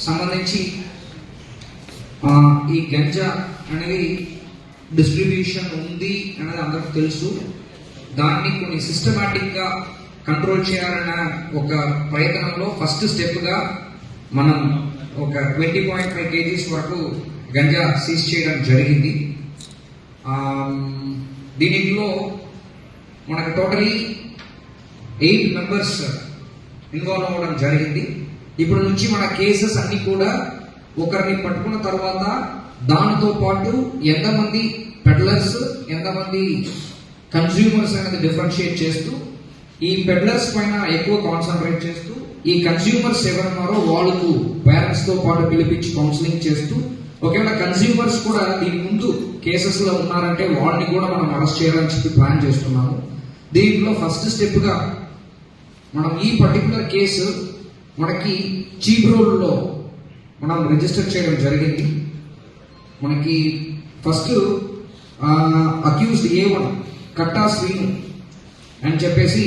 సంబంధించి ఈ గంజా అనేది డిస్ట్రిబ్యూషన్ ఉంది అనేది అందరికి తెలుసు. దాన్ని కొన్ని సిస్టమాటిక్గా కంట్రోల్ చేయాలన్న ఒక ప్రయత్నంలో ఫస్ట్ స్టెప్గా మనం ఒక 20.5 kgs వరకు గంజా సీజ్ చేయడం జరిగింది. దీనిలో మనకు టోటలీ 8 మెంబర్స్ ఇన్వాల్వ్ అవ్వడం జరిగింది. ఇప్పుడు నుంచి మన కేసెస్ అన్ని కూడా ఒకరిని పట్టుకున్న తర్వాత దానితో పాటు ఎంతమంది పెడ్లర్స్ ఎంతమంది కన్స్యూమర్స్ అనేది డిఫరెన్షియేట్ చేస్తూ ఈ పెడ్లర్స్ పైన ఎక్కువ కాన్సన్ట్రేట్ చేస్తూ ఈ కన్స్యూమర్స్ ఎవరున్నారో వాళ్ళకు పేరెంట్స్ తో పాటు పిలిపించి కౌన్సిలింగ్ చేస్తూ ఒకవేళ కన్స్యూమర్స్ కూడా దీని ముందు కేసెస్ లో ఉన్నారంటే వాళ్ళని కూడా మనం అరెస్ట్ చేయాలని చెప్పి ప్లాన్ చేస్తున్నాము. దీంట్లో ఫస్ట్ స్టెప్ గా మనం ఈ పర్టికులర్ కేసు మనకి చీబ్రోల్లో మనం రిజిస్టర్ చేయడం జరిగింది. మనకి ఫస్ట్ అక్యూజ్డ్ A1 కట్టా శ్రీను అని చెప్పేసి